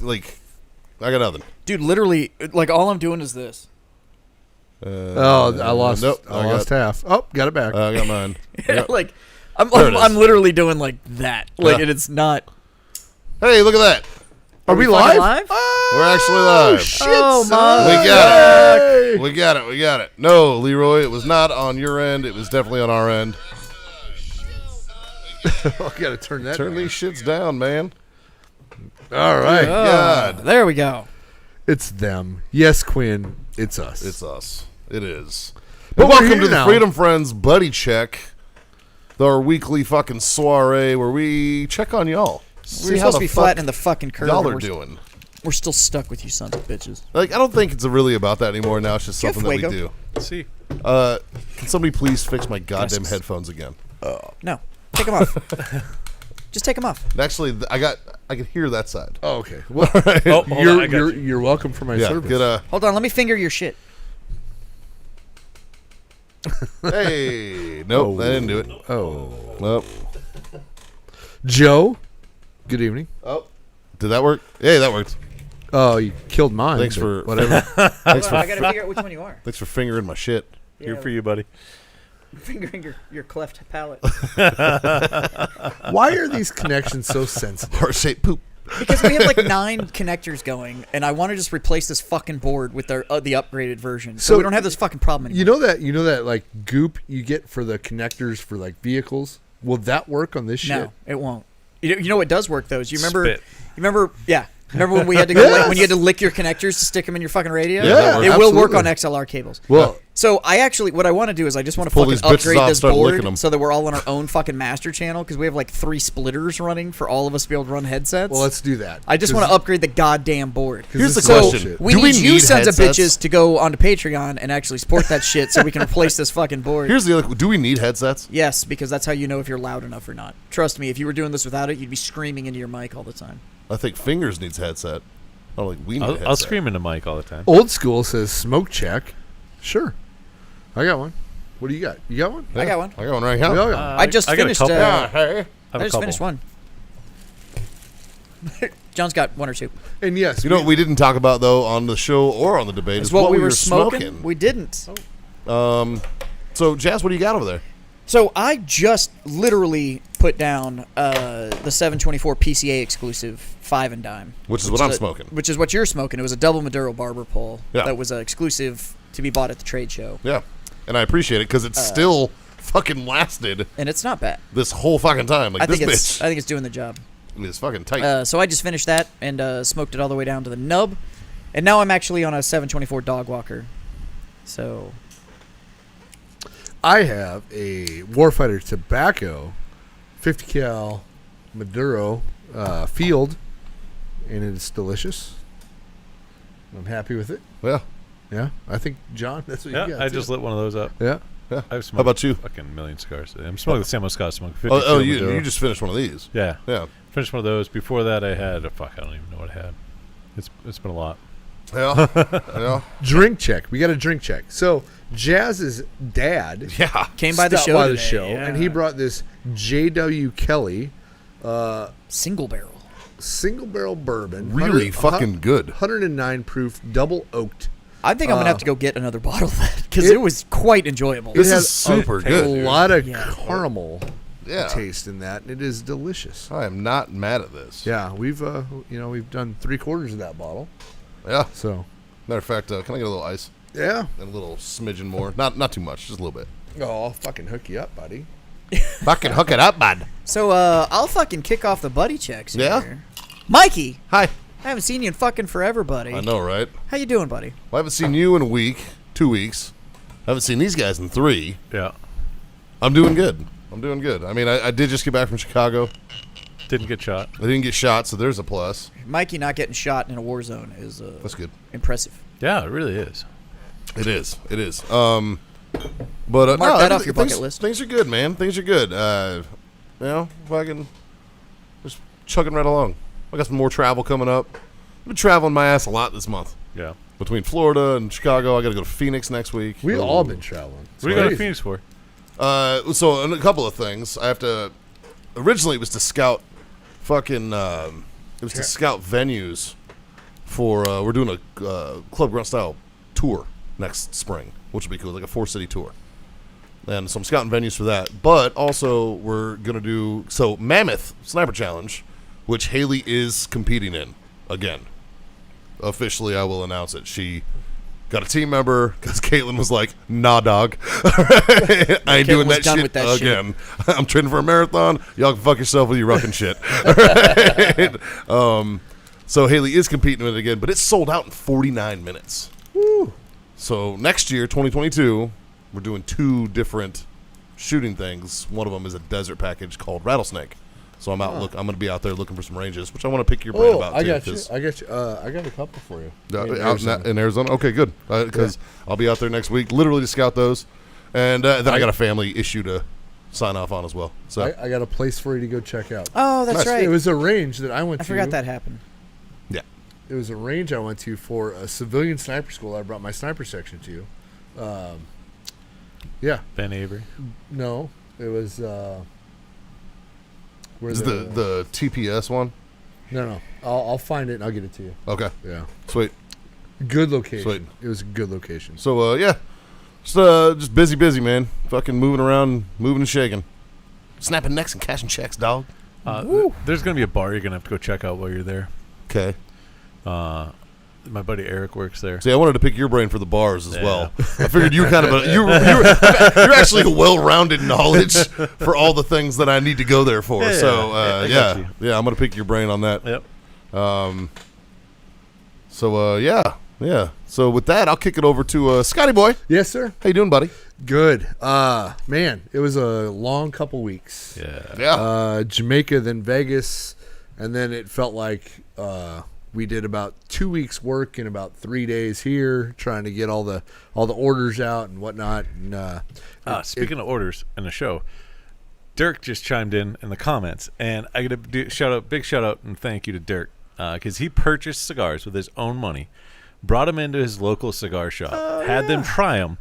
Like, I got nothing. Dude, literally, like, all I'm doing is this. I lost. Nope, I lost half. Oh, got it back. I got mine. Yep. Like, There it is. I'm literally doing like that. Like, Yeah. and it's not. Hey, look at that. Are we fucking live? We're actually live. Shit, Oh, son. We got it. We got it. We got it. No, Leroy, it was not on your end. It was definitely on our end. I got to turn that Turn down. these shits down, man. All right. God. There we go. It's them. Yes, Quinn. It's us. It's us. It is. But But we're welcome here to the now. Freedom Friends Buddy Check, our weekly fucking soiree where we check on y'all. We're supposed to be flattening the fucking curve. y'all and are doing. We're still stuck with you sons of bitches. Like, I don't think it's really about that anymore now. It's just Get something that we fuego. do. See. Can somebody please fix my goddamn Yes. headphones again? No. Take them off. Just take them off. Actually, I can hear that side. Oh, okay. Well, Oh, hold on, I got you. you're welcome for my Yeah, service. get a Hold on, let me finger your shit. hey. Nope, I didn't do it. Oh. Nope. Joe, good evening. Oh, did that work? Hey, that worked. Oh, you killed mine. Thanks but for whatever. Thanks I gotta figure out which one you are. Thanks for fingering my shit. Here for you, buddy. Fingering your cleft palate. Why are these connections so sensitive? Heart-shaped poop. Because we have like 9 connectors going, and I want to just replace this fucking board with the upgraded version, so So- we don't have this fucking problem anymore. You know that like goop you get for the connectors for like vehicles. Will that work on this shit? No, it won't. You know what does work though? Is you remember? Spit. You remember? Yeah. Remember when we had to go Yes. when you had to lick your connectors to stick them in your fucking radio? Yeah, that it works. will work on Absolutely. XLR cables. Well, So what I want to do is I just want to pull fucking these bitches upgrade off, this start licking board 'em. so that we're all on our own fucking master channel because we have like 3 splitters running for all of us to be able to run headsets. well, let's do that. I just want to upgrade the goddamn board. Here's the this is question. bullshit. We Do need we you need sons of headsets? bitches to go onto Patreon and actually support that shit so we can replace this fucking board. Here's the other. Do we need headsets? Yes, because that's how you know if you're loud enough or not. Trust me, if you were doing this without it, you'd be screaming into your mic all the time. I think Fingers needs headset. I don't think we need a I'll headset. scream in the mic all the time. Old school says smoke check. Sure, I got one. What do you got? You got one? I got one. I got one right here. We all got one. I just I got a finished. couple. Hey. I I just finished one. John's got 1 or 2. And yes, You know what we didn't talk about though on the show or on the debate It's is what we were were smoking. We didn't. So Jazz, what do you got over there? So I just literally put down the 724 PCA exclusive 5 and dime, Which is what I'm smoking. Which is what you're smoking. It was a double Maduro barber pole Yeah. that was exclusive to be bought at the trade show, Yeah, and I appreciate it because it's still fucking lasted and it's not bad. this whole fucking time. Like I think this it's doing the job. bitch is fucking tight. So I just finished that and smoked it all the way down to the nub, and now I'm actually on a 724 dog walker. So I have a Warfighter Tobacco 50 cal Maduro field, and it's delicious. I'm happy with it. yeah. Yeah, I think John, that's what Yeah, you got. I too. just lit one of those up. Yeah. Yeah. I've smoked How about you? fucking a million cigars today. I'm smoking the same old Scott. Smoking 50 Oh, kilo you Maduro. just finished one of these. Yeah. Yeah. Finished one of those. Before that, I had I don't even know what I had. It's been a lot. Yeah. Yeah. Drink check. We got a drink check. So Jazz's dad Yeah. came by the stopped show by the today, show, yeah. and he brought this J.W. Kelly single barrel. single barrel bourbon, Really fucking good. 109 proof, double oaked. I think I'm gonna have to go get another bottle of that because it was quite enjoyable. This It is has super a good. dude. lot of Yeah. caramel Yeah. taste in that, and it is delicious. I am not mad at this. Yeah, we've we've done 3/4 of that bottle. Yeah. So Matter of fact, can I get a little ice yeah, and a little smidgen more? Not too much, just a little bit. oh, I'll fucking hook you up, buddy. Fucking hook it up, bud. So I'll fucking kick off the buddy checks. Yeah? Here. Mikey, Hi. I haven't seen you in fucking forever, buddy. I know, right? How you doing, buddy? Well, I haven't seen you in a week, 2 weeks. I haven't seen these guys in 3. Yeah. I'm doing good. I mean, I did just get back from Chicago. Didn't get shot. I didn't get shot, so there's a plus. Mikey not getting shot in a war zone is That's good. impressive. Yeah, it really is. It is. But Mark that off your things, bucket list. Things are good, man. Things are good. Fucking just chugging right along. I got some more travel coming up. I've been traveling my ass a lot this month. Yeah. Between Florida and Chicago, I got to go to Phoenix next week. We've all been traveling. What are you going to Phoenix for? So a couple of things. I have to. Originally, it was to scout fucking. It was to scout venues for we're doing a Club Grunt style tour next spring, which will be cool, like a 4-city tour. And so I'm scouting venues for that. But also we're gonna do Mammoth Sniper Challenge, which Haley is competing in again. Officially, I will announce it. She got a team member because Caitlin was like, "Nah, dog, I ain't doing that shit again. I'm training for a marathon. Y'all can fuck yourself with your rucking shit." So Haley is competing with it again, but it's sold out in 49 minutes. Woo. So next year, 2022, we're doing 2 different shooting things. One of them is a desert package called Rattlesnake. So I'm I'm going to be out there looking for some ranges, which I want to pick your brain about too. I got you. I got a couple for you. In Arizona? Okay, good. Because I'll be out there next week, literally to scout those. And then I got a family issue to sign off on as well. So I got a place for you to go check out. Oh, that's right. It was a range that I went to. I forgot that happened. Yeah. It was a range I went to for a civilian sniper school. I brought my sniper section to. Yeah. Ben Avery. No, it was. Is the TPS one? No. I'll find it and I'll get it to you. Okay. Yeah. Sweet. Good location. Sweet. It was a good location. So, just busy, man. Fucking moving around, moving and shaking. Snapping necks and cashing checks, dog. There's going to be a bar you're going to have to go check out while you're there. Okay. My buddy Eric works there. See, I wanted to pick your brain for the bars as well. I figured you kind of you're actually a well-rounded knowledge for all the things that I need to go there for. Yeah, so yeah, I'm gonna pick your brain on that. Yep. So with that, I'll kick it over to Scotty Boy. Yes, sir. How you doing, buddy? Good. Man, it was a long couple weeks. Yeah. Jamaica, then Vegas, and then it felt like we did about 2 weeks work in about 3 days here, trying to get all the orders out and whatnot. And speaking of orders and the show, Dirk just chimed in the comments, and I got to do big shout out and thank you to Dirk because he purchased cigars with his own money, brought them into his local cigar shop, had them try them,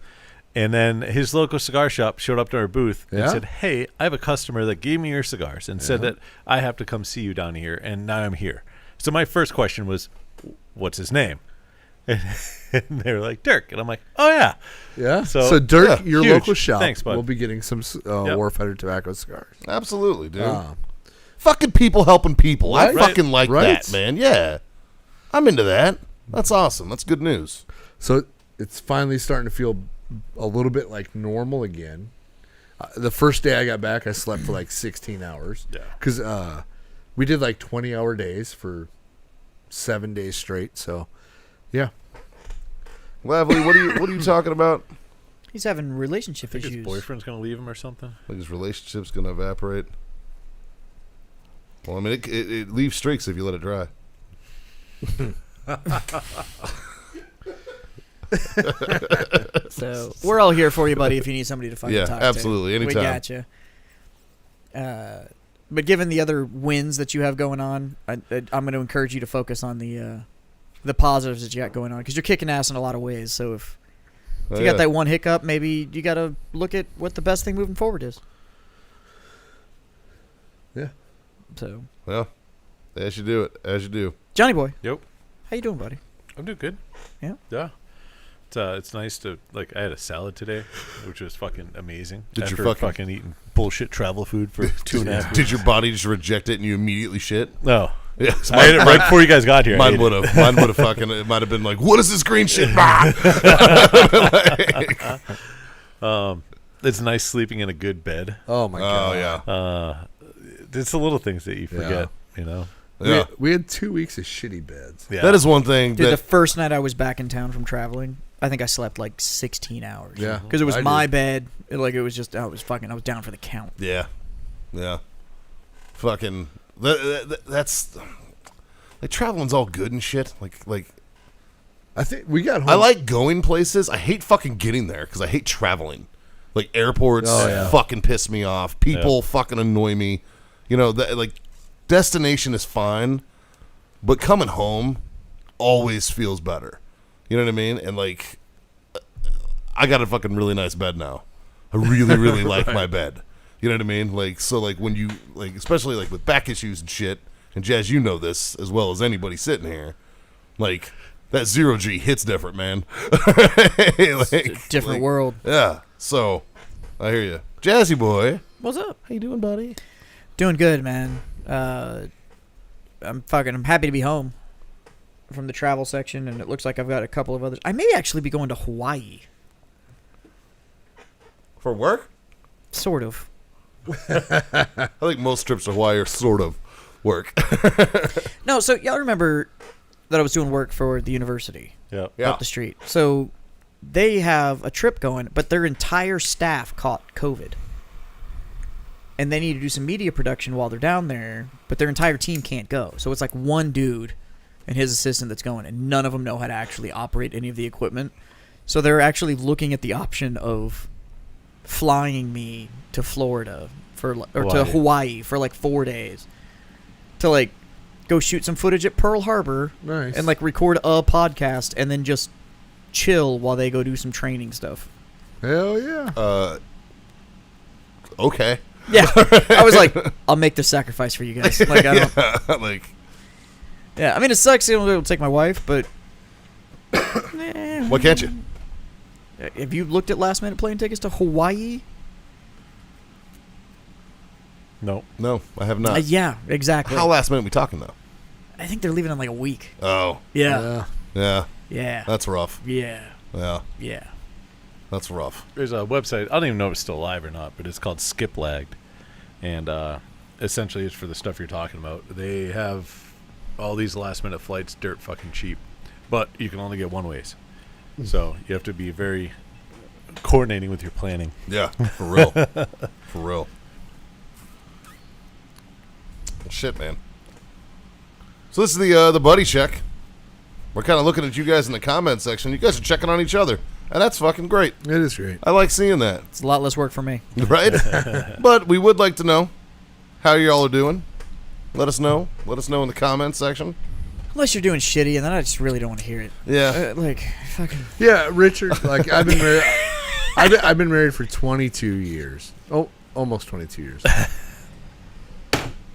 and then his local cigar shop showed up to our booth and said, "Hey, I have a customer that gave me your cigars and said that I have to come see you down here, and now I'm here." So my first question was, what's his name? And they were like, Dirk. And I'm like, oh, yeah. Yeah. So Dirk, your huge. local shop, Thanks, bud. will be getting some Warfighter tobacco cigars. Absolutely, dude. Fucking people helping people. I fucking like that, man. Yeah. I'm into that. That's awesome. That's good news. So it's finally starting to feel a little bit like normal again. The first day I got back, I slept for like 16 hours. Yeah. Because we did like 20-hour days for 7 days straight. So, yeah. Lovely. What are you talking about? He's having relationship His issues. boyfriend's going to leave him or something? Like his relationship's going to evaporate? Well, I mean, it leaves streaks if you let it dry. So we're all here for you, buddy, if you need somebody to fucking talk to. Yeah, absolutely. Anytime. We got you. But given the other wins that you have going on, I'm going to encourage you to focus on the positives that you got going on because you're kicking ass in a lot of ways. So if you got that one hiccup, maybe you got to look at what the best thing moving forward is. Yeah. So. Well, as you do it. As you do. Johnny boy. Yep. How you doing, buddy? I'm doing good. Yeah. Yeah. It's nice to, like, I had a salad today, which was fucking amazing. Did you after fucking eating bullshit travel food for 2.5 weeks. Did your body just reject it and you immediately shit? No. Yeah, I ate it right before you guys got here. Mine would have. Mine would have fucking. It might have been like, what is this green shit? It's nice sleeping in a good bed. Oh, my God. Oh, yeah. It's the little things that you forget, you know? Yeah. We had 2 weeks of shitty beds. Yeah. That is one thing. Dude, the first night I was back in town from traveling, I think I slept like 16 hours. Yeah. Because it was my bed. It was just, I was down for the count. Yeah. Yeah. Fucking. That's. Like, traveling's all good and shit. Like. I think we got home. I like going places. I hate fucking getting there because I hate traveling. Like, airports fucking piss me off. People fucking annoy me. You know, like, destination is fine, but coming home always feels better. You know what I mean? And, like, I got a fucking really nice bed now. I really, really like my bed. You know what I mean? Like, so, like, when you, like, especially, like, with back issues and shit, and Jazz, you know this as well as anybody sitting here, Like that 0G hits different, man. Different world. Yeah. So I hear you, Jazzy boy. What's up? How you doing, buddy? Doing good, man. I'm happy to be home from the travel section, and it looks like I've got a couple of others. I may actually be going to Hawaii. For work? Sort of. I think most trips to Hawaii are sort of work. No, so y'all remember that I was doing work for the university Yep. Yeah. up the street. So they have a trip going, but their entire staff caught COVID. And they need to do some media production while they're down there, but their entire team can't go. So it's like one dude and his assistant that's going, and none of them know how to actually operate any of the equipment. So they're actually looking at the option of flying me to Florida to Hawaii for like 4 days to like go shoot some footage at Pearl Harbor. Nice. And like record a podcast and then just chill while they go do some training stuff. Hell yeah. Okay. Yeah, I was like, I'll make the sacrifice for you guys. Like, I don't. Yeah, I mean, it sucks. It'll take my wife, but why can't you? Have you looked at last minute plane tickets to Hawaii? No. No, I have not. Yeah, exactly. How last minute we talking though? I think they're leaving in like a week. Oh, Yeah. yeah, that's rough. Yeah. Yeah, that's rough. There's a website. I don't even know if it's still alive or not, but it's called Skip Lagged, and essentially it's for the stuff you're talking about. They have all these last minute flights dirt fucking cheap, but you can only get one ways, so you have to be very coordinating with your planning. Yeah, for real, for real. Well, shit, man. So this is the buddy check. We're kind of looking at you guys in the comment section. You guys are checking on each other, and that's fucking great. It is great. I like seeing that. It's a lot less work for me. Right? But we would like to know how y'all are doing. Let us know. Let us know in the comments section. Unless you're doing shitty, and then I just really don't want to hear it. Yeah. Like, fucking. Yeah, Richard. Like I've been married. I've been married for 22 years. Oh, almost 22 years.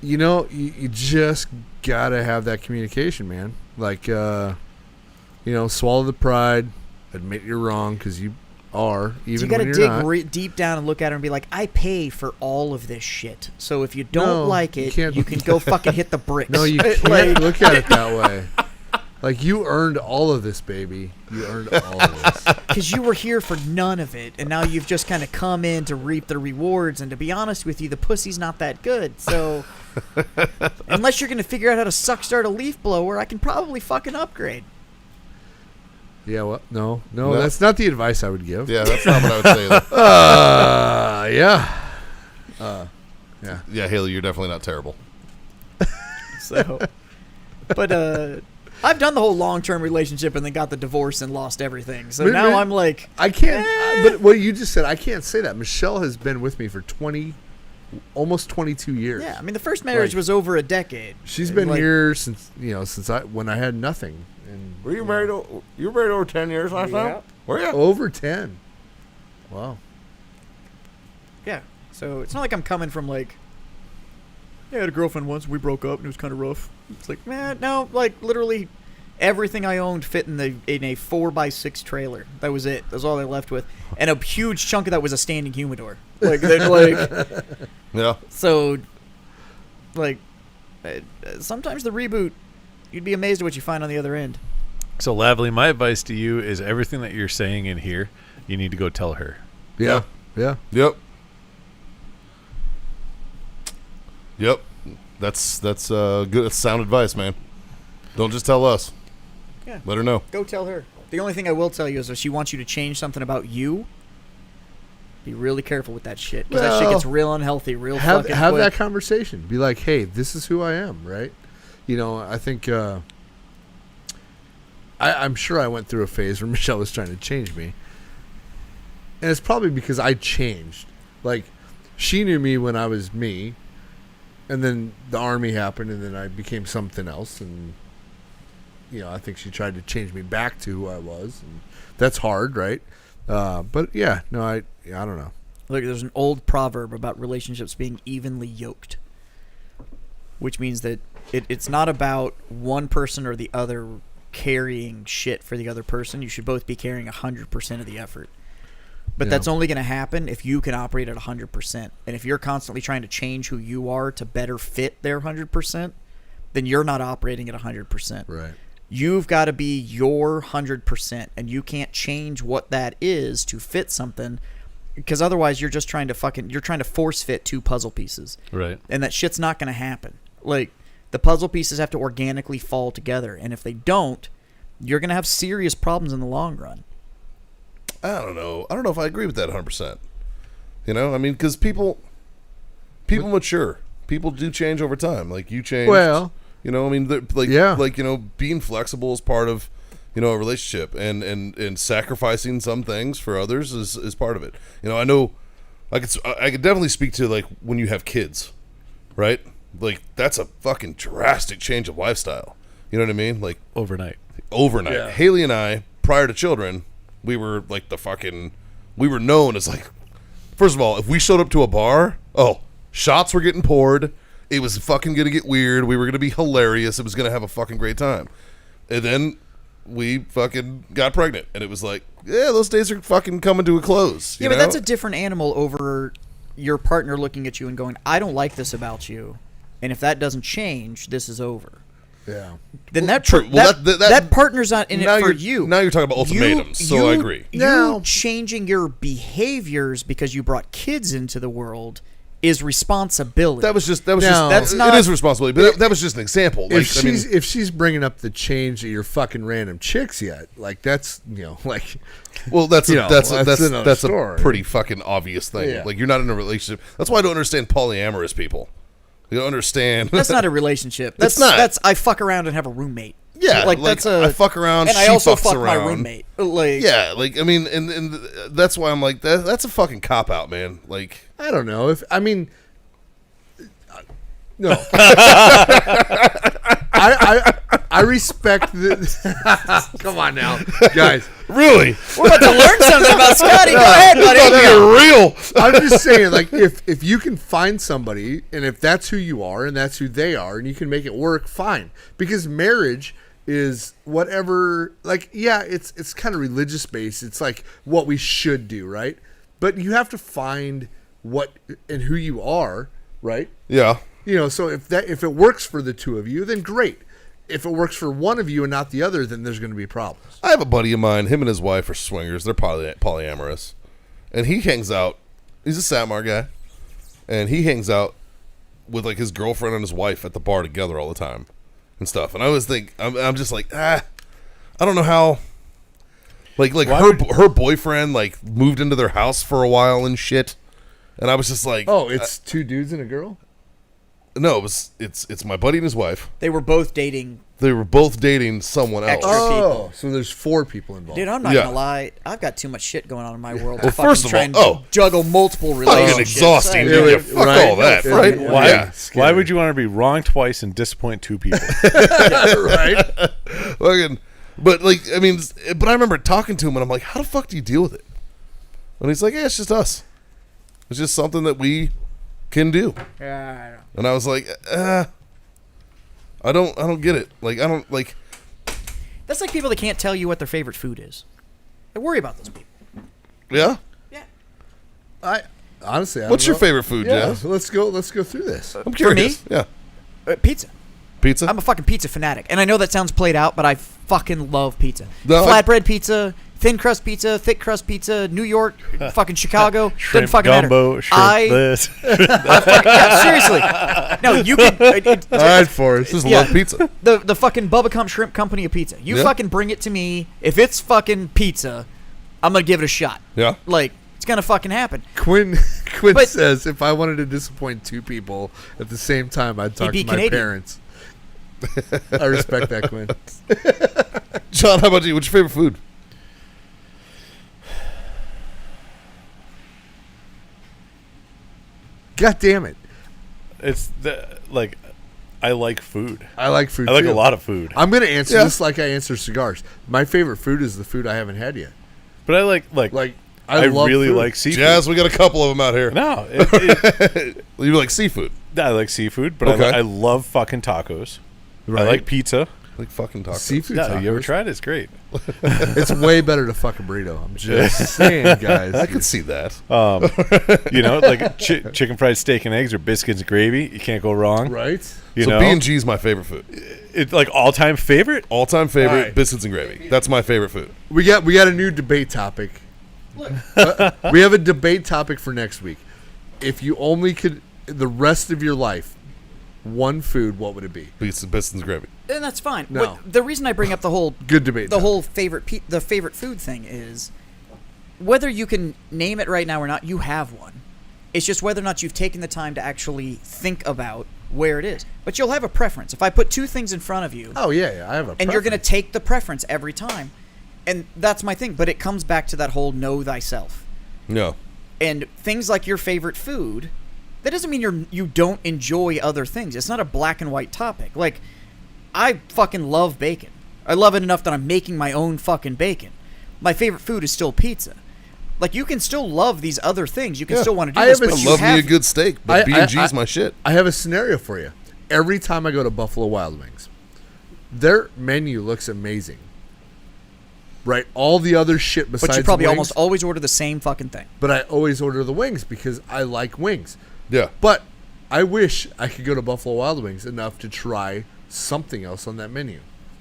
You know, you just gotta have that communication, man. Like, swallow the pride, admit you're wrong because you are, even So when you you're gotta not. dig deep down and look at it and be like, I pay for all of this shit. So if you don't No, like you it, can't- you can go fucking hit the bricks. No, you can't look at it that way. Like, you earned all of this, baby. You earned all of this. Because you were here for none of it, and now you've just kind of come in to reap the rewards. And to be honest with you, the pussy's not that good. So unless you're gonna figure out how to start a leaf blower, I can probably fucking upgrade. Yeah, what? No, that's not the advice I would give. Yeah, that's not what I would say. Though. Yeah. Yeah, Haley, you're definitely not terrible. So, but I've done the whole long-term relationship and then got the divorce and lost everything. So But- now but- I'm like, I can't, but what you just said, I can't say that. Michelle has been with me for almost 22 years. yeah. I mean, the first marriage Like, was over a decade. She's And, been like, here since when I had nothing. And Were you married? You were married over 10 years last Yeah. time? Were you? over 10. Wow. Yeah. So it's not like I'm coming from like, yeah, I had a girlfriend once. We broke up and it was kind of rough. It's like, man, no, like literally everything I owned fit in a 4x6 trailer. That was it. That's all I left with, and a huge chunk of that was a standing humidor. Like, Yeah. so, like, sometimes the reboot, you'd be amazed at what you find on the other end. So, Lavely, my advice to you is everything that you're saying in here, you need to go tell her. Yeah. Yeah. Yep. Yep. That's good. That's sound advice, man. Don't just tell us. Yeah. Let her know. Go tell her. The only thing I will tell you is if she wants you to change something about you, be really careful with that shit. Because that shit gets real unhealthy real fucking Have quick. that conversation. Be like, hey, this is who I am, right? You know, I think I'm sure I went through a phase where Michelle was trying to change me. And it's probably because I changed. Like, she knew me when I was me, and then the Army happened, and then I became something else, and I think she tried to change me back to who I was, and that's hard, right? But yeah, no, I don't know. Look, there's an old proverb about relationships being evenly yoked, which means that it's not about one person or the other carrying shit for the other person. You should both be carrying 100% of the effort. But that's only going to happen if you can operate at 100%. And if you're constantly trying to change who you are to better fit their 100%, then you're not operating at 100%. Right. You've got to be your 100%, and you can't change what that is to fit something, because otherwise you're just trying to force fit 2 puzzle pieces. Right. And that shit's not going to happen. Like, the puzzle pieces have to organically fall together, and if they don't, you're going to have serious problems in the long run. I don't know if I agree with that 100%. You know, I mean, because people mature. People do change over time. Like, you change. Well, you know, I mean, like, you know, being flexible is part of, you know, a relationship, and sacrificing some things for others is part of it. You know, I could definitely speak to, like, when you have kids, right? Like, that's a fucking drastic change of lifestyle. You know what I mean? Like, Overnight. Yeah. Haley and I, prior to children, we were like we were known as, like, first of all, if we showed up to a bar, shots were getting poured. It was fucking going to get weird. We were going to be hilarious. It was going to have a fucking great time. And then we fucking got pregnant. And it was like, yeah, those days are fucking coming to a close. Yeah, but that's a different animal over your partner looking at you and going, I don't like this about you. And if that doesn't change, this is over. Yeah. Then true. that partner's not in it for you. Now you're talking about ultimatums, so I agree. You changing your behaviors because you brought kids into the world is responsibility. It is responsibility, but that was just an example. Like, if she's bringing up the change that you're fucking random chicks yet, like, that's, you know, like, well, that's a story. pretty fucking obvious thing. Yeah. Like, you're not in a relationship. That's why I don't understand polyamorous people. You don't understand. That's not a relationship. It's not. That's I fuck around and have a roommate. Yeah, like that's I fuck around, and she I also fucks fuck around. my roommate. Like, yeah, like, I mean, and that's why I'm like, that's a fucking cop out, man. Like, I don't know no. I respect the. Come on now, guys. really? we're about to learn something about Scotty. Go ahead, buddy. You're real. I'm just saying, like, if you can find somebody, and if that's who you are, and that's who they are, and you can make it work, fine. Because marriage is whatever. Like, yeah, it's kind of religious based. It's like what we should do, right? But you have to find what and who you are, right? Yeah. You know, so if it works for the two of you, then great. If it works for one of you and not the other, then there's going to be problems. I have a buddy of mine. Him and his wife are swingers. They're polyamorous, and he hangs out. He's a Satmar guy, and he hangs out with, like, his girlfriend and his wife at the bar together all the time and stuff. And I always think, I'm just like, I don't know how. Like her boyfriend, like, moved into their house for a while and shit, and I was just like, oh, it's 2 dudes and a girl. No, it's my buddy and his wife. They were both dating. They were both dating someone else. Extra Oh, so there's 4 people involved. Dude, I'm not Yeah. gonna lie. I've got too much shit going on in my world. Well, to fucking first of try all, and juggle multiple Fucking relationships. exhausting. Yeah, Dude. Fuck right. all that, Yeah. right? Why? Yeah. Why would you want to be wrong twice and disappoint 2 people? Right? Fucking, but, like, I mean, but I remember talking to him, and I'm like, how the fuck do you deal with it? And he's like, yeah, it's just us. It's just something that we can do. Yeah, I know. And I was like, I don't get it. Like, I don't, like. That's like people that can't tell you what their favorite food is. I worry about those people. Yeah. Yeah. Honestly, I What's don't your know. favorite food, Yeah, Jazz? let's go through this. I'm curious. me? Yeah. Pizza. Pizza. I'm a fucking pizza fanatic, and I know that sounds played out, but I fucking love pizza. No, Flatbread pizza, thin crust pizza, thick crust pizza, New York, fucking Chicago. Doesn't Shrimp fucking gumbo, matter. shrimp this. Yeah, seriously. No, you could. All right, Forrest. Just yeah. love pizza. The fucking Bubba Shrimp Company of pizza. You Yeah. fucking bring it to me. If it's fucking pizza, I'm gonna give it a shot. Yeah. Like, it's gonna fucking happen. Quinn But- says if I wanted to disappoint 2 people at the same time, I'd talk He'd be to my Canadian. parents. I respect that, Quinn. John, how about you? What's your favorite food? God damn it. It's like, I like food. I like food I like too. a lot of food. I'm going to answer Yeah. this like I answer cigars. My favorite food is the food I haven't had yet. But I like I love really food. like seafood. Jazz, we got a couple of them out here. No, You like seafood? I like seafood, but Okay. I love fucking tacos. Right. I like pizza. Like fucking tacos. Seafood Yeah, tacos. you ever tried it? It's great. It's way better to fuck a burrito. I'm just saying, guys. I could see that. Like chicken fried steak and eggs or biscuits and gravy. You can't go wrong. Right? You So know? B&G is my favorite food. It's like all-time favorite. All-time favorite, All right. biscuits and gravy. That's my favorite food. We got a new debate topic. We have a debate topic for next week. If you only could, the rest of your life, one food, what would it be? Biscuits and gravy. And that's fine. No. The reason I bring up the whole Good debate. the topic. whole favorite food thing is whether you can name it right now or not, you have one. It's just whether or not you've taken the time to actually think about where it is. But you'll have a preference. If I put two things in front of you, Oh yeah, I have a. and you're going to preference. take the preference every time, and that's my thing. But it comes back to that whole know thyself. No. And things like your favorite food, that doesn't mean you don't enjoy other things. It's not a black and white topic. Like, I fucking love bacon. I love it enough that I'm making my own fucking bacon. My favorite food is still pizza. Like, you can still love these other things. You can still want to do I this, have a- but I you love me have a good steak, but B&G's my shit. I have a scenario for you. Every time I go to Buffalo Wild Wings, their menu looks amazing. Right, all the other shit besides But you probably wings, almost always order the same fucking thing. But I always order the wings because I like wings. Yeah. But I wish I could go to Buffalo Wild Wings enough to try something else on that menu.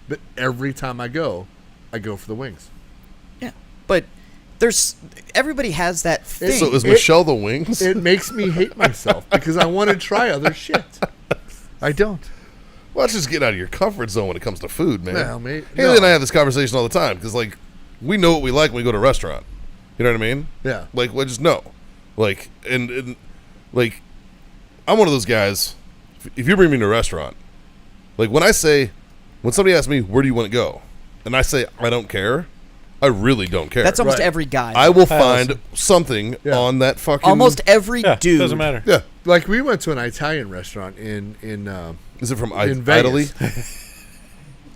But every time I go for the wings. Yeah. But everybody has that thing. So is Michelle the wings? It makes me hate myself because I want to try other shit. I don't. Well, let's just get out of your comfort zone when it comes to food, man. Well, mate, Haley no. and I have this conversation all the time because, like, we know what we like when we go to a restaurant. You know what I mean? Yeah. Like, we just know. Like, and like, I'm one of those guys. If you bring me to a restaurant, like, when somebody asks me, where do you want to go? And I say, I don't care. I really don't care. That's almost Right. every guy. I will find something Yeah. on that fucking. almost every Yeah, dude. doesn't matter. Yeah. Like we went to an Italian restaurant in Is it from in Italy? Vegas.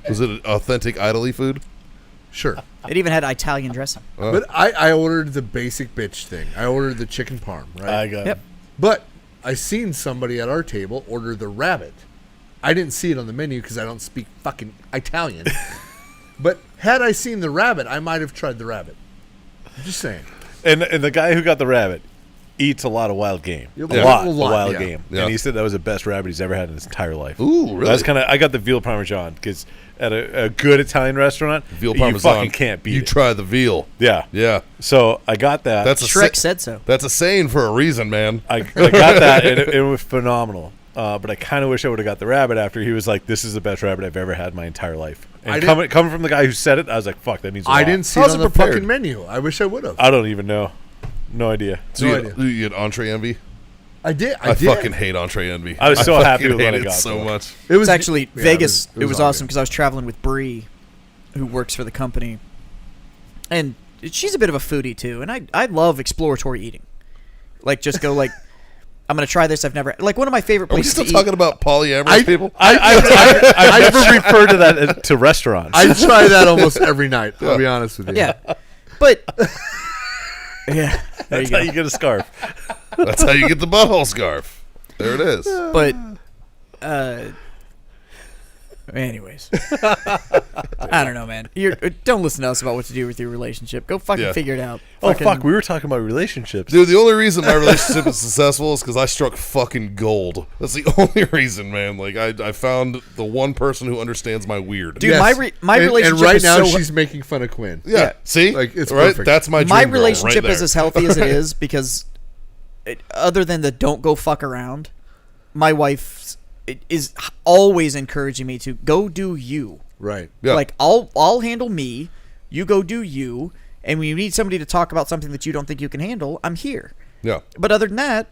Was it authentic Italy food? Sure. It even had Italian dressing. But I ordered the basic bitch thing. I ordered the chicken parm, right? I got Yep. But I seen somebody at our table order the rabbit. I didn't see it on the menu because I don't speak fucking Italian. But had I seen the rabbit, I might have tried the rabbit. I'm just saying. And the guy who got the rabbit eats a lot of wild game. Yeah, A lot a of lot, wild yeah. game. Yeah. And he said that was the best rabbit he's ever had in his entire life. Ooh, really? That's I got the veal parmesan because at a good Italian restaurant, Veal you parmesan. fucking can't beat You it. try the veal. Yeah. Yeah. So I got that. That's a Shrek said so. That's a saying for a reason, man. I got that, and it was phenomenal. But I kind of wish I would have got the rabbit after he was like, "This is the best rabbit I've ever had in my entire life." I And didn't- coming from the guy who said it, I was like, "Fuck, that means a I lot." didn't see How's it on it the prepared? fucking menu. I wish I would have. I don't even know. No idea. So No you, idea. you get entree envy? I did. I did. fucking hate entree envy. I was so fucking happy with hate what I it got, so though. much. It was It's actually yeah, Vegas. It was all awesome good. because I was traveling with Bree, who works for the company, and she's a bit of a foodie too. And I love exploratory eating, like just go like, I'm gonna try this. I've never like one of my favorite Are we places still to talking eat. about polyamorous people? I never refer to that to restaurants. I try that almost every night. I'll be honest with you. Yeah, but yeah, there That's you how go. you get a scarf. That's how you get the butthole scarf. There it is. But anyways, I don't know, man. Don't listen to us about what to do with your relationship. Go fucking Yeah. figure it out. Oh Fucking- fuck, we were talking about relationships. Dude, the only reason my relationship is successful is because I struck fucking gold. That's the only reason, man. Like, I found the one person who understands my weird. Dude, Yes. my And relationship right is now so she's making fun of Quinn. Yeah. See? Like, it's right? perfect. That's my dream my girl relationship right is there. as healthy as it is because other than the don't go fuck around, my wife is always encouraging me to go do you. Right. Yeah. Like I'll handle me, you go do you, and when you need somebody to talk about something that you don't think you can handle, I'm here. Yeah. But other than that,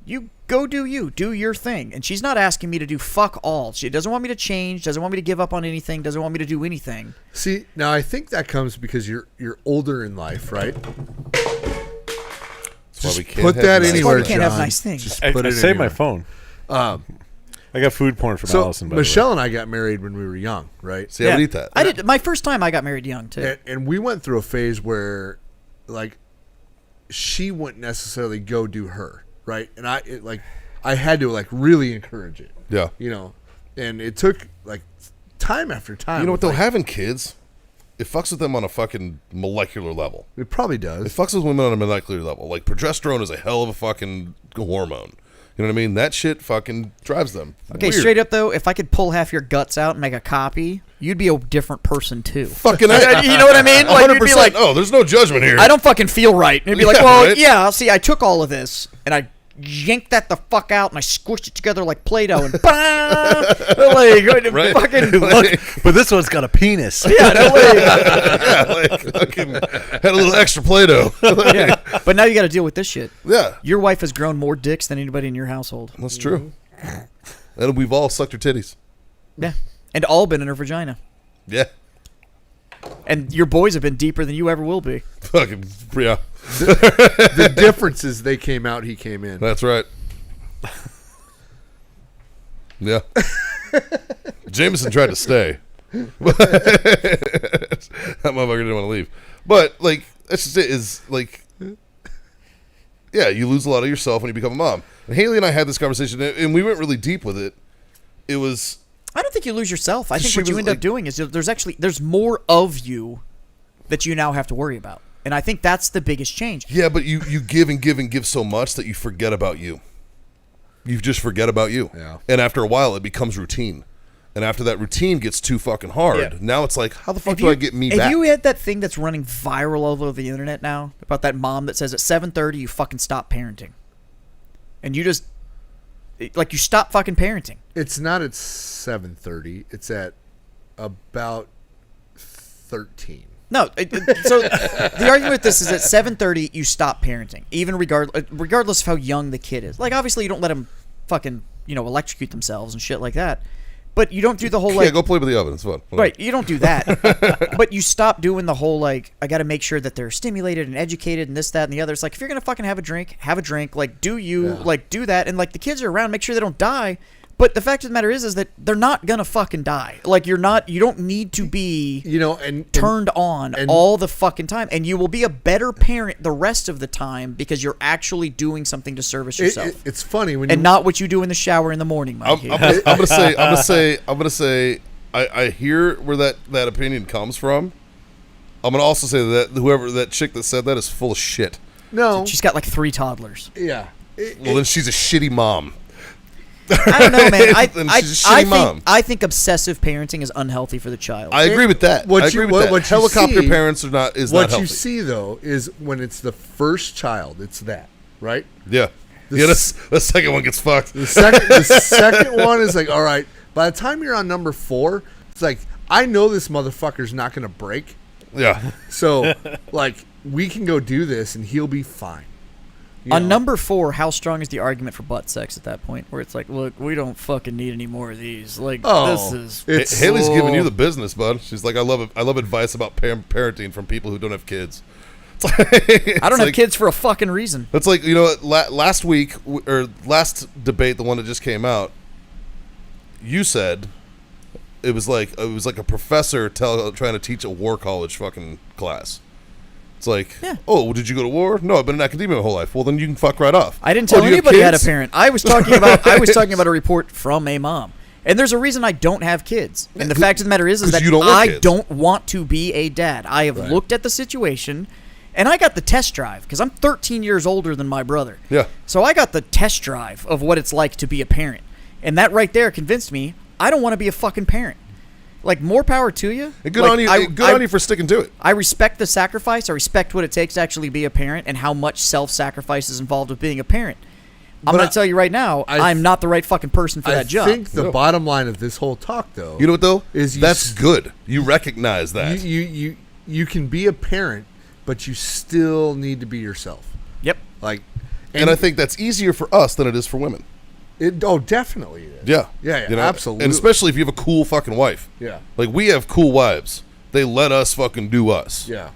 you go do you, do your thing. And she's not asking me to do fuck all. She doesn't want me to change, doesn't want me to give up on anything, doesn't want me to do anything. See, now I think that comes because you're older in life, right? That's why we Just can't put have that nice anywhere, That's why we can't have John. nice things. Just I, put I it saved my anywhere. phone. Um, I got food porn from so Allison. By the way. Michelle and I got married when we were young, right? See, I would eat that. I did. My first time I got married young too. And we went through a phase where, like, she wouldn't necessarily go do her, right? And I had to like really encourage it, Yeah. you know. And it took like time after time. You know what, with, though? Having kids, it fucks with them on a fucking molecular level. It probably It does. fucks with women on a molecular level. Like, progesterone is a hell of a fucking hormone. You know what I mean? That shit fucking drives them. Okay, Weird. straight up though, if I could pull half your guts out and make a copy, you'd be a different person too. Fucking You know what I mean? Like, you'd be 100%. like, Oh, there's no judgment here. I don't fucking feel right. And you'd be like, Yeah, well, right? yeah, see, I took all of this and I yanked that the fuck out and I squished it together like Play-Doh and like, Right? fucking Look, but this one's got a penis. yeah, no way. Yeah, like, fucking had a little extra Play-Doh. Yeah. But now you got to deal with this shit. Yeah, Your wife has grown more dicks than anybody in your household. that's true. And we've all sucked her titties. Yeah. And all been in her vagina. Yeah. And your boys have been deeper than you ever will be. Fucking, yeah. The difference is they came out, he came in. That's right. Yeah. Jameson tried to stay. That motherfucker didn't want to leave. But, like, that's just it, is, like, yeah, you lose a lot of yourself when you become a mom. And Haley and I had this conversation, and we went really deep with it. It was... I don't think you lose yourself. I think She what you was end like- up doing is there's more of you that you now have to worry about. And I think that's the biggest change. Yeah, but you give and give and give so much that you forget about you. You just forget about you. Yeah. And after a while, it becomes routine. And after that routine gets too fucking hard, Yeah. now it's like, how the fuck Have do I get me have back? you had that thing that's running viral all over the internet now about that mom that says at 7:30 you fucking stop parenting, and you just like you stop fucking parenting. It's not at 7:30. It's at about 13. No, so the argument with this is at 7:30 you stop parenting, even regardless of how young the kid is. Like obviously you don't let them fucking electrocute themselves and shit like that, but you don't do the whole Yeah, like go play with the oven. It's fun. right. You don't do that, but you stop doing the whole like I got to make sure that they're stimulated and educated and this, that, and the other. It's like if you're gonna fucking have a drink. Like do do that, and like the kids are around, make sure they don't die. But the fact of the matter is that they're not gonna fucking die. Like you don't need to be And turned on all the fucking time, and you will be a better parent the rest of the time because you're actually doing something to service yourself, it's funny when and not what you do in the shower in the morning, I'm Mikey. gonna say, I hear where that opinion comes from. I'm gonna also say that whoever that chick that said that is full of shit. No. She's got like 3 toddlers. Yeah. Well, then she's a shitty mom. I don't know, man. Then she's a shitty mom. I think obsessive parenting is unhealthy for the child. I agree with that. What I you- agree with what- that. what you Helicopter see- parents are not is not What healthy. you see though is when it's the first child, it's that, right? Yeah. The Yeah, s- the second one gets fucked. The second one is like, all right, by the time you're on number 4, it's like, I know this motherfucker's not going to break. Yeah. So, like, we can go do this and he'll be fine. You On know? number 4, how strong is the argument for butt sex at that point? Where it's like, look, we don't fucking need any more of these. Like, this is. It's Haley's giving you the business, bud. She's like, I love advice about parenting from people who don't have kids. I don't have kids for a fucking reason. It's like, last week or last debate, the one that just came out, you said it was like a professor trying to teach a war college fucking class. It's like, Yeah. oh, did you go to war? No, I've been in academia my whole life. Well, then you can fuck right off. I didn't tell do you have anybody I had a kids? parent. I was talking about a report from a mom. And there's a reason I don't have kids. And the fact of the matter is 'Cause that you don't want I kids. don't want to be a dad. I have Right. looked at the situation, and I got the test drive because I'm 13 years older than my brother. Yeah. So I got the test drive of what it's like to be a parent. And that right there convinced me I don't want to be a fucking parent. Like, more power to you. And good Like, on you. Good on you for sticking to it. I respect the sacrifice. I respect what it takes to actually be a parent and how much self-sacrifice is involved with being a parent. I'm But going to tell you right now, I'm not the right fucking person for that job. I think the No. bottom line of this whole talk, though, You know what though? Is you that's s- good. You recognize that. you can be a parent, but you still need to be yourself. Yep. Like, and I think that's easier for us than it is for women. definitely it is. Yeah. Yeah, You know? absolutely. And especially if you have a cool fucking wife. Yeah. Like, we have cool wives. They let us fucking do us. Yeah.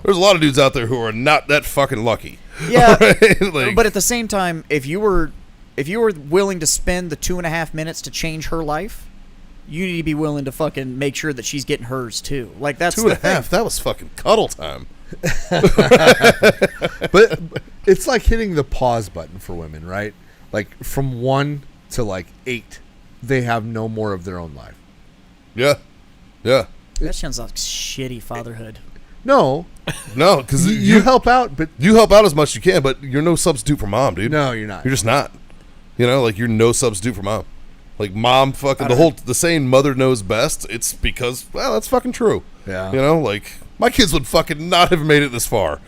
There's a lot of dudes out there who are not that fucking lucky. Yeah. Right? Like, But at the same time, if you were willing to spend the 2.5 minutes to change her life, you need to be willing to fucking make sure that she's getting hers too. Like, that's 2.5, that was fucking cuddle time. But it's like hitting the pause button for women, right? Like, from 1 to like 8, they have no more of their own life. Yeah. Yeah. That sounds like shitty fatherhood. No, No, because you help out, but you help out as much as you can, but you're no substitute for mom, dude. no, you're not. You're just not. You know, like you're no substitute for mom. Like mom fucking the saying mother knows best, it's because, well, that's fucking true. Yeah. You know, like my kids would fucking not have made it this far.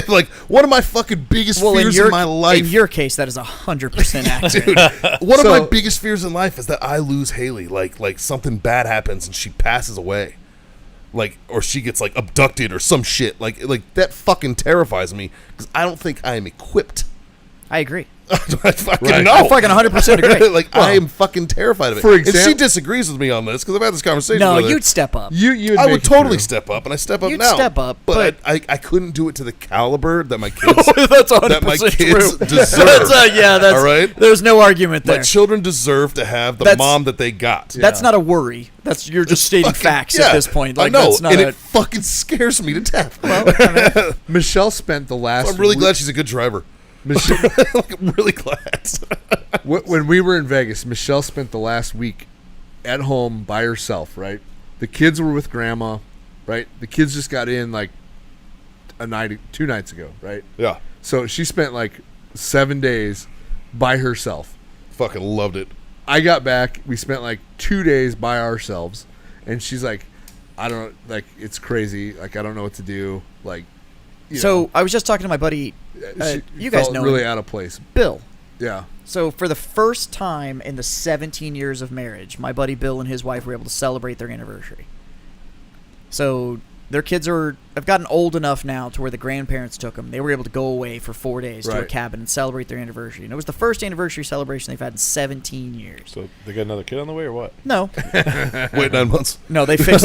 Like one of my fucking biggest fears in my life. In your case, that is 100% accurate. Dude, one of my biggest fears in life is that I lose Haley. Like something bad happens and she passes away. Like, or she gets like abducted or some shit. Like that fucking terrifies me because I don't think I am equipped. I agree. I fucking Right. know. I fucking 100% agree. Like I am fucking terrified of it. For And she example- disagrees with me on this because I've had this conversation. No, with her. you'd step up. You I would totally step up, and I step up You'd now. step up, but I couldn't do it to the caliber that my kids That's 100% that my kids true. deserve. That's all right. There's no argument there. My children deserve to have the That's- mom that they got. That's not a worry. That's you're just stating Fucking- facts yeah, at this point. Like I know, that's not and a, it fucking scares me to death. Michelle spent the last. I'm really glad she's a good driver. Michelle, Like, I'm really glad. when we were in Vegas, Michelle spent the last week at home by herself. Right, the kids were with grandma. Right, the kids just got in like 2 nights ago. Right, Yeah, so she spent like 7 days by herself. fucking loved it. I got back. We spent like 2 days by ourselves, and she's like, "I don't like. It's crazy. Like I don't know what to do. Like." You So I was just talking to my buddy, she you guys felt know really him, out of place. Bill. Yeah. So for the first time in the 17 years of marriage, my buddy Bill and his wife were able to celebrate their anniversary. So their kids have gotten old enough now to where the grandparents took them. They were able to go away for 4 days to a Right. cabin and celebrate their anniversary. And it was the first anniversary celebration they've had in 17 years. So they got another kid on the way or what? No, Wait 9 months. no, they fixed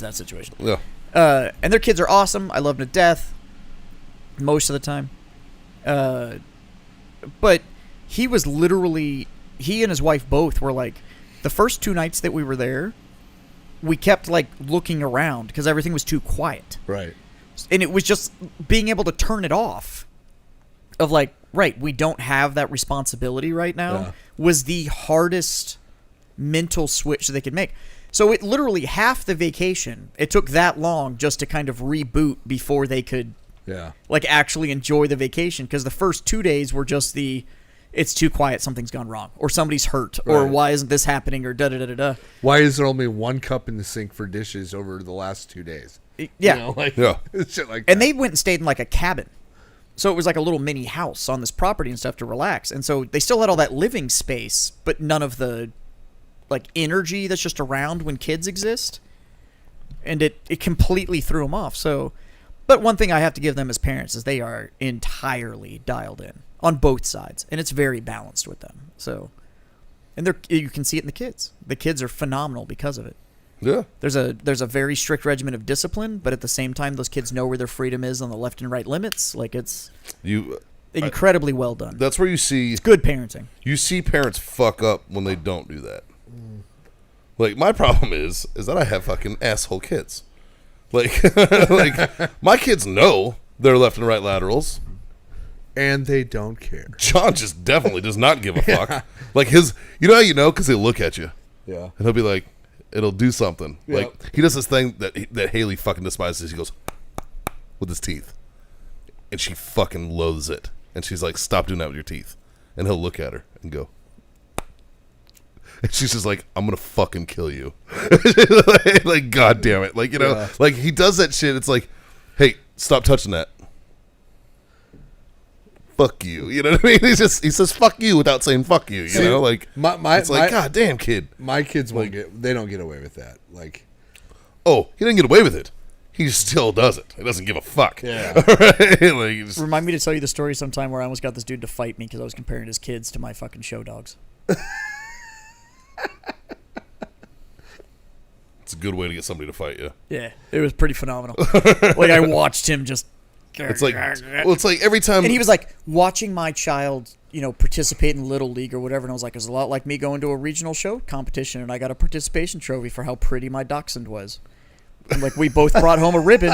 that situation. Yeah. And their kids are awesome. I love them to death most of the time. But he was literally, he and his wife both were like, the first 2 nights that we were there, we kept like looking around because everything was too quiet. Right. And it was just being able to turn it off of like, right, we don't have that responsibility right now Yeah. was the hardest mental switch they could make. So it literally half the vacation, it took that long just to kind of reboot before they could Yeah. like actually enjoy the vacation, because the first 2 days were just it's too quiet, something's gone wrong, or somebody's hurt, or Right. why isn't this happening, or da da da da da. Why is there only 1 cup in the sink for dishes over the last 2 days? Yeah. You know, like, Yeah. shit like that. And they went and stayed in like a cabin. So it was like a little mini house on this property and stuff to relax. And so they still had all that living space, but none of the like energy that's just around when kids exist. And it completely threw them off. So, but one thing I have to give them as parents is they are entirely dialed in on both sides, and it's very balanced with them. So, and you can see it in the kids. The kids are phenomenal because of it. Yeah. There's a very strict regimen of discipline, but at the same time, those kids know where their freedom is on the left and right limits. Like it's incredibly well done. That's where you see It's good parenting. you see parents fuck up when they don't do that. Like my problem is that I have fucking asshole kids. Like like my kids know their left and right laterals. and they don't care. John just definitely does not give a fuck. Like his, you know how you know, because he'll look at you Yeah. and he'll be like, it'll do something. Yep. Like he does this thing that Haley fucking despises. He goes with his teeth, and she fucking loathes it. And she's like, "Stop doing that with your teeth." And he'll look at her and go, and she's just like, "I'm gonna fucking kill you." Like, God damn it! Like, you know, Yeah. like he does that shit. It's like, hey, stop touching that. Fuck you. You know what I mean? He says fuck you without saying fuck you. You know, like it's like, God damn, kid. My kids won't they don't get away with that. Like, Oh, he didn't get away with it. He still does it. He doesn't give a fuck. Yeah. Right? Like, he just- Remind me to tell you the story sometime where I almost got this dude to fight me because I was comparing his kids to my fucking show dogs. it's a good way to get somebody to fight you. Yeah, it was pretty phenomenal. Like I watched him just. It's like, well, it's like every time. And he was like watching my child, you know, participate in Little League or whatever. And I was like, it's a lot like me going to a regional show competition, and I got a participation trophy for how pretty my dachshund was. And like we both brought home a ribbon.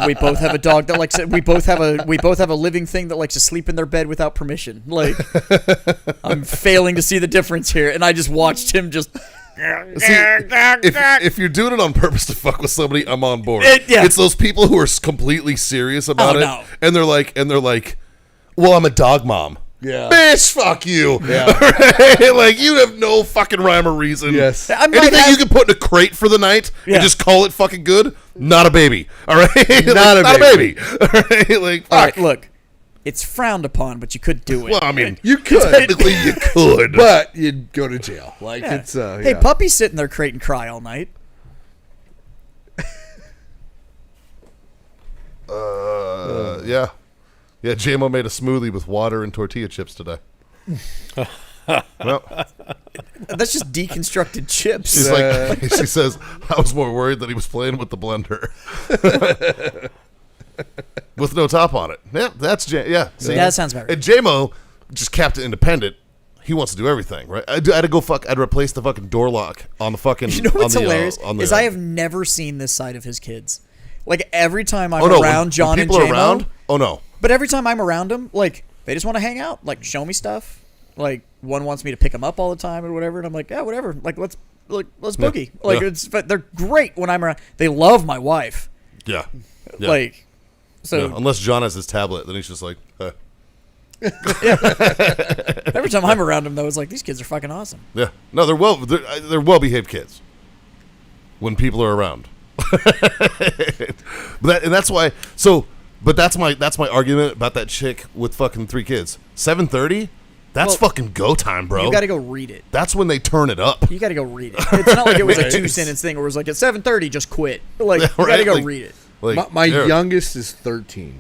We both have a dog that likes it. We both have a living thing that likes to sleep in their bed without permission. Like I'm failing to see the difference here, and I just watched him just if you're doing it on purpose to fuck with somebody, I'm on board. Yeah. It's those people who are completely serious about Oh, it, no. and they're like, well, I'm a dog mom. Yeah. Bitch, fuck you. Yeah. Like, you have no fucking rhyme or reason. Yes. I might Anything have- you can put in a crate for the night Yeah. and just call it fucking good, not a baby. All right? Not a baby. All right? Like, fuck. All right, look, it's frowned upon, but you could do it. Well, I mean, You could. technically you could. But you'd go to jail. Like, Yeah. it's, Hey, yeah. puppy sit in their crate and cry all night. Yeah. Yeah, JMO made a smoothie with water and tortilla chips today. Well, That's just deconstructed chips. she's like, she says, I was more worried that he was playing with the blender. With no top on it. Yeah, that's yeah. See? Yeah, that sounds about right. And JMO, just Captain Independent, he wants to do everything, right? I had to go I'd replace the fucking door lock on the fucking. You know what's on the, hilarious on the, is I have never seen this side of his kids. Like every time I'm oh no, around when John and people are JMO, around. Oh no, but every time I'm around them, like they just want to hang out, like show me stuff. Like one wants me to pick them up all the time or whatever, and I'm like, yeah, whatever. Like let's boogie. Like Yeah. but they're great when I'm around. They love my wife. yeah, yeah. Like so Yeah, unless John has his tablet, then he's just like, every time I'm around them though, it's like these kids are fucking awesome. yeah. No, they're well behaved kids when people are around. But that's why. So, but that's my argument about that chick with fucking 3 kids. 7:30. That's Well, fucking go time, bro. You got to go read it. That's when they turn it up. You got to go read it. It's not like it was a Right. 2-sentence thing where it was like at 7:30 just quit. Like you got to Right, go like- read it. Like My yeah. youngest is 13.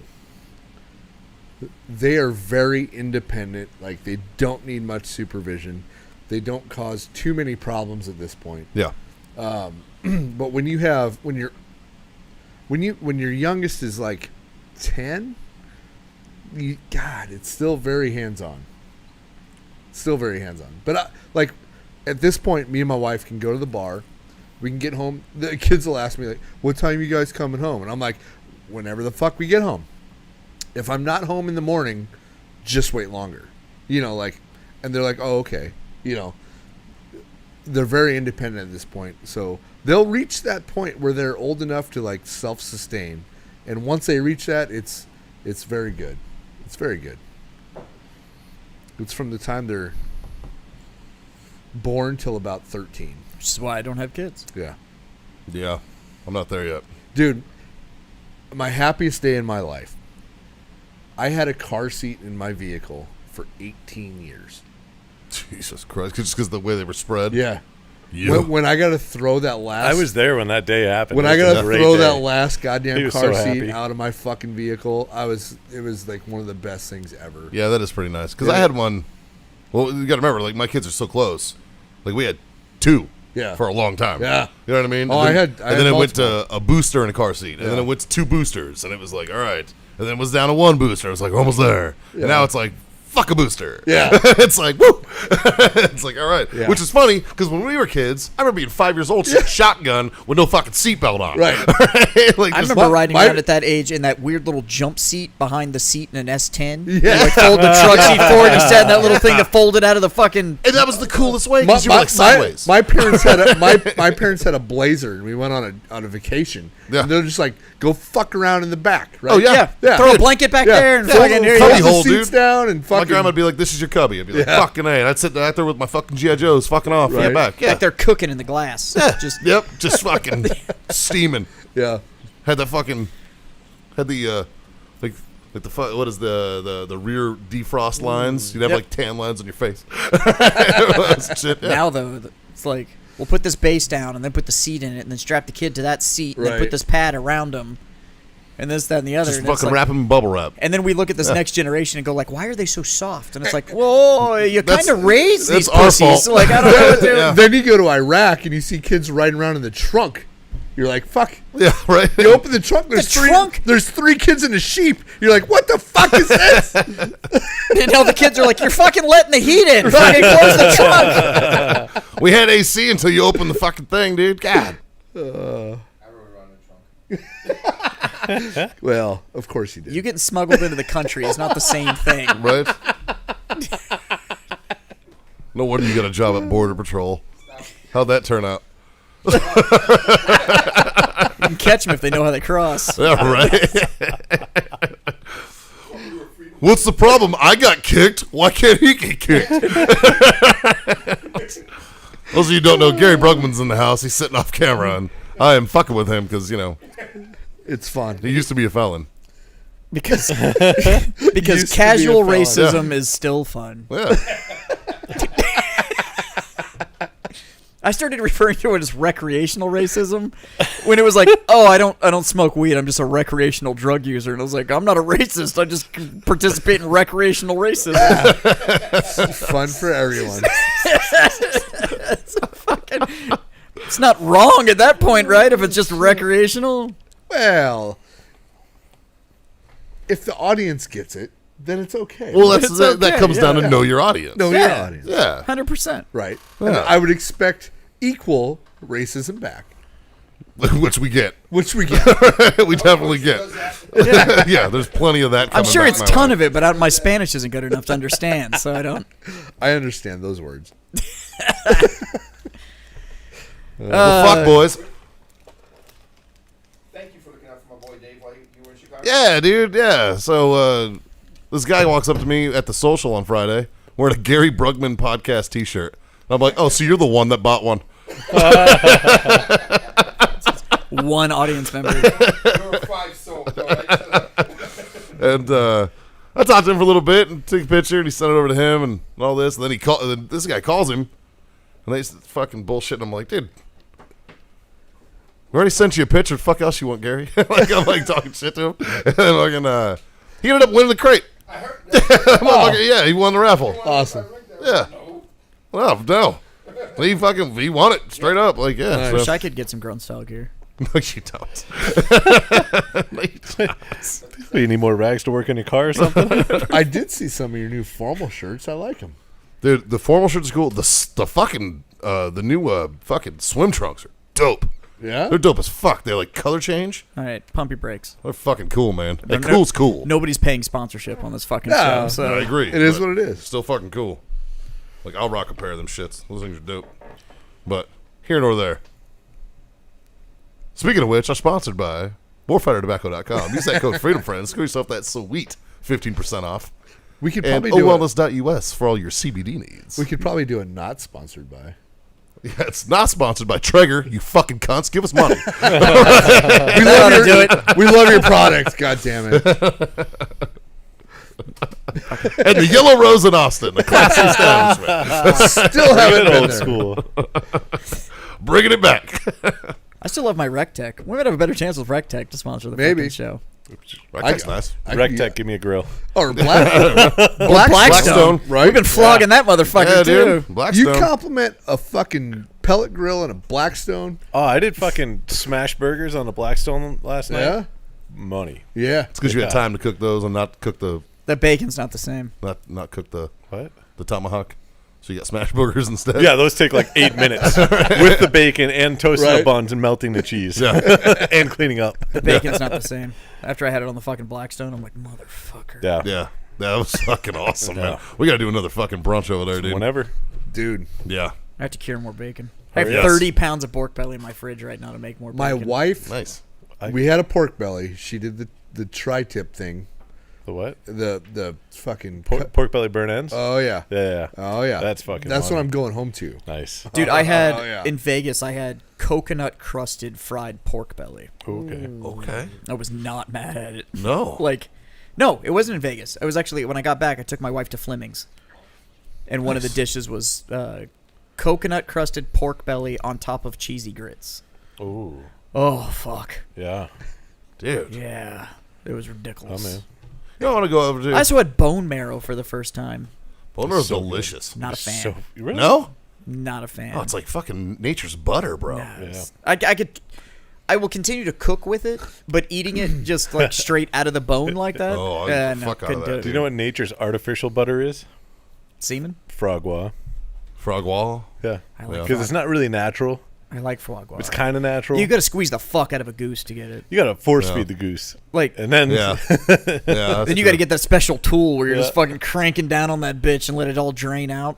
They are very independent. Like, they don't need much supervision. They don't cause too many problems at this point. Yeah. But when your youngest is like 10, it's still very hands-on. Still very hands-on. But like at this point, me and my wife can go to the bar. We can get home. The kids will ask me like, "What time you guys coming home?" And I'm like, "Whenever the fuck we get home. If I'm not home in the morning, just wait longer." You know, like, and they're like, "Oh, okay." You know, they're very independent at this point. So they'll reach that point where they're old enough to like self-sustain. And once they reach that, it's very good. It's very good. It's from the time they're born till about 13. Which is why I don't have kids. Yeah. Yeah. I'm not there yet. Dude, my happiest day in my life. I had a car seat in my vehicle for 18 years. Jesus Christ. Just because the way they were spread. Yeah. Yeah. When I got to throw that last... I was there when that day happened. When It I was got a to great throw day. that last He goddamn was car so seat happy. out of my fucking vehicle, it was like one of the best things ever. Yeah, that is pretty nice. Because Yeah. I had one. Well, you got to remember, like, my kids are so close. Like, we had 2 Yeah. for a long time. Yeah. You know what I mean? Oh, And I then, had and then it went multiple. to a booster and a car seat. And then Yeah. it went to 2 boosters. And it was like, all right. And then it was down to 1 booster. I was like, we're almost there. And now it's like, fuck a booster. Yeah. It's like, woo. It's like, all right. Yeah. Which is funny, because when we were kids, I remember being 5 years old, shotgun with no fucking seatbelt on. Right. Like, I just- remember riding my- around at that age in that weird little jump seat behind the seat in an S10. Yeah. You, like fold the truck seat forward and sat in that little thing that folded out of the fucking. And that was the coolest way, because you were like sideways. My parents had my parents had a Blazer, and we went on a vacation. Yeah. And they're just like, go fuck around in the back, right? Oh, yeah. Yeah. Throw a blanket back Yeah. there and Fold- fucking here you fold Cubby go. the hole, seats dude. down and My fucking. grandma would be like, this is your cubby. I'd be like, Yeah. fucking A. And I'd sit out there with my fucking G.I. Joes fucking off. Yeah, Right. back. Yeah. Like they're cooking in the glass. Yeah. Just Yep. Just fucking steaming. Yeah. Had that fucking, had the, like the, what is the rear defrost lines? You'd have Yep. like tan lines on your face. Shit, yeah. now though, it's like we'll put this base down and then put the seat in it and then strap the kid to that seat and then Right. put this pad around him and this, that, and the other. Just and it's fucking like- wrap them in bubble wrap. And then we look at this next generation and go like, why are they so soft? And it's like, well, you kind That's- of raised these that's our pussies. fault. Like I don't know what they're. Yeah. Then you go to Iraq and you see kids riding around in the trunk. You're like, fuck. Yeah, right. You open the trunk. There's The three. trunk? There's 3 kids and a sheep. You're like, what the fuck is this? And all the kids are like, you're fucking letting the heat in. Fucking close the trunk. We had AC until you opened the fucking thing, dude. God. Well, of course he did. You getting smuggled into the country is not the same thing. Right? No wonder you got a job at Border Patrol. How'd that turn out? You can catch them if they know how they cross. Yeah, right. What's the problem? I got kicked. Why can't he get kicked? Those of you who don't know, Gary Brugman's in the house. He's sitting off camera, and I am fucking with him because, It's fun. he used to be a felon. Because Used to be casual a felon. racism is still fun. Yeah. I started referring to it as recreational racism when it was like, oh, I don't smoke weed. I'm just a recreational drug user. And I was like, I'm not a racist. I just participate in recreational racism. Fun for everyone. It's not wrong at that point, right? If it's just recreational. Well, if the audience gets it, then it's okay. Well, It's that okay, comes down yeah. to know your audience. no, your yeah. audience. Yeah. 100%. Right. Yeah. And I would expect equal racism back, Which we get. which we get. We definitely get. Yeah, there's plenty of that I'm coming sure back it's my a ton way. of it, but my Spanish isn't good enough to understand, so I don't. I understand those words. Well, fuck, boys. Thank you for looking out for my boy Dave while you were in Chicago. Yeah, dude, yeah. So, this guy walks up to me at the social on Friday wearing a Gary Brugman podcast t-shirt. And I'm like, oh, so you're the one that bought one. One audience member. You're 5 soap, all right? And I talked to him for a little bit and took a picture, and he sent it over to him and all this. And then this guy calls him, and they fucking bullshit. And I'm like, dude, we already sent you a picture. Fuck else you want, Gary? I'm like talking shit to him. And then fucking, he ended up winning the crate. I heard that. Motherfucker, yeah, he won the raffle. Awesome. Yeah. Well, no. He won it straight up. Like, yeah. Wish So. I could get some grown style gear. No, you don't. No, you don't. You need more rags to work on your car or something? I did see some of your new formal shirts. I like them. Dude, the formal shirts are cool. The fucking, the new fucking swim trunks are dope. Yeah? They're dope as fuck. They're like color change. All right, pump your brakes. They're fucking cool, man. Like, No- cool's cool. Nobody's paying sponsorship on this fucking No. show, so I agree. It is but what it is. Still fucking cool. Like, I'll rock a pair of them shits. Those things are dope. But here nor there. Speaking of which, I'm sponsored by warfightertobacco.com. Use that code FreedomFriends. Give yourself that sweet 15% off. We could And probably do owellness.us for all your CBD needs. We could probably do a not sponsored by. Yeah, it's not sponsored by Traeger, you fucking cunts. Give us money. We love your, do it. We love your product. God damn it. And the Yellow Rose in Austin, the classy establishment. Still haven't Good been old there. school. Bringing it back. I still love my RecTech. We might have a better chance with RecTech to sponsor the Maybe. fucking show. That's nice. I could RecTech, give me a grill. Or Black, Blackstone. right? We've been flogging that motherfucker Yeah, too. dude. Blackstone. You compliment a fucking pellet grill and a Blackstone. Oh, I did fucking smash burgers on the Blackstone last night. Yeah? Money. Yeah. It's because you had time to cook those and not cook the That bacon's not the same. not cook the What? tomahawk. So you got smash burgers instead. Yeah, those take like 8 minutes with the bacon and toasting Right. the buns and melting the cheese. Yeah. And cleaning up. The bacon's not the same. After I had it on the fucking Blackstone, I'm like, motherfucker. Yeah. Yeah. That was fucking awesome, man. Yeah. We got to do another fucking brunch over there, dude. Whenever. Dude, Yeah. I have to cure more bacon. I have Yes. 30 pounds of pork belly in my fridge right now to make more my bacon. wife, Nice. we had a pork belly. She did the tri-tip thing. The what? The fucking... Pork belly burn ends? Oh, yeah. Yeah. Oh, yeah. That's fucking That's what money. I'm going home to. Nice. Dude, I had, Oh, yeah. in Vegas, I had coconut crusted fried pork belly. Okay. Okay. I was not mad at it. No. Like, no, it wasn't in Vegas. I was actually, when I got back, I took my wife to Fleming's. And one of the dishes was coconut crusted pork belly on top of cheesy grits. Ooh. Oh, fuck. Yeah. Dude. Yeah. It was ridiculous. Oh, man. You don't want to go over to... I also had bone marrow for the first time. Bone marrow's So good. delicious. Not a fan. So, really? No? Not a fan. Oh, it's like fucking nature's butter, bro. Nah, Yeah. it's- I will continue to cook with it, but eating it just like straight out of the bone like that. Oh, I'll eat the no, fuck out of couldn't that, do it. Do you know what nature's artificial butter is? Semen? Frog wall. Frog wall. Yeah. I like Because it's not really natural. I like foie gras. It's kind of natural. You got to squeeze the fuck out of a goose to get it. You got to force Yeah. feed the goose. Like, And then Yeah. Yeah. then you got to get that special tool where you're just Yeah. fucking cranking down on that bitch and let it all drain out.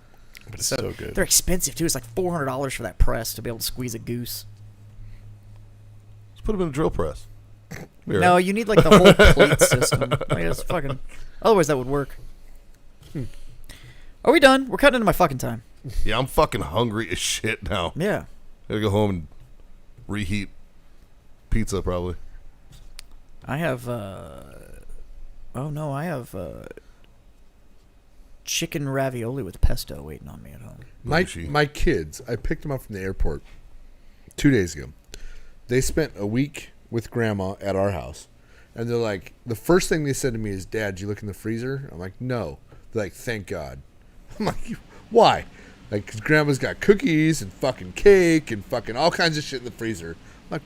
But it's so good. They're expensive too. It's like $400 for that press to be able to squeeze a goose. Just put them in a drill press. You're No, right. you need like the whole plate system. Like, it's fucking. Otherwise, that would work. Are we done? We're cutting into my fucking time. Yeah, I'm fucking hungry as shit now. Yeah. Gotta go home and reheat pizza probably. I have. Oh no, I have chicken ravioli with pesto waiting on me at home. My kids, I picked them up from the airport 2 days ago. They spent a week with grandma at our house. And they're like, the first thing they said to me is, Dad, did you look in the freezer? I'm like, no. They're like, thank God. I'm like, why? Like, because grandma's got cookies and fucking cake and fucking all kinds of shit in the freezer. I'm like,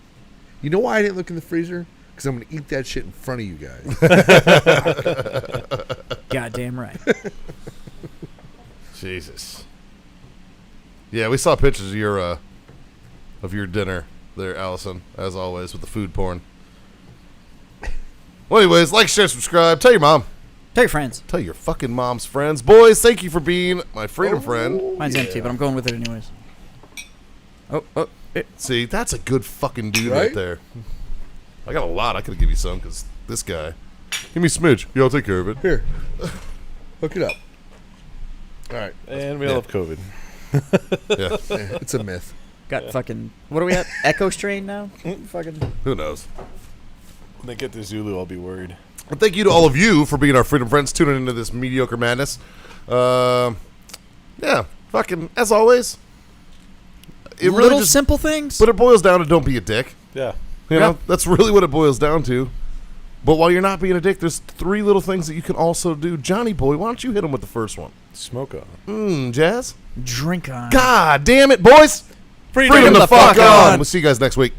you know why I didn't look in the freezer? Because I'm going to eat that shit in front of you guys. Goddamn right. Jesus. Yeah, we saw pictures of your dinner there, Allison, as always, with the food porn. Well, anyways, like, share, subscribe. Tell your mom. Tell your friends. Tell your fucking mom's friends. Boys, thank you for being my freedom friend. Mine's empty, but I'm going with it anyways. Oh. See, that's a good fucking dude right, Right? there. I got a lot. I could give you some because this guy. Give me a smidge. Yeah, I'll take care of it. Here. Hook it up. All right. And we all have COVID. Yeah. Yeah, it's a myth. Got fucking. What are we at? Echo strain now? Fucking. Who knows? When they get to Zulu, I'll be worried. And thank you to all of you for being our freedom friends, tuning into this mediocre madness. Yeah, fucking, as always. It really Little just, simple things. but it boils down to don't be a dick. Yeah. You know, that's really what it boils down to. But while you're not being a dick, there's 3 little things that you can also do. Johnny boy, why don't you hit him with the first one? Smoke on. Jazz? Drink on. God damn it, boys! Freedom the fuck on! We'll see you guys next week.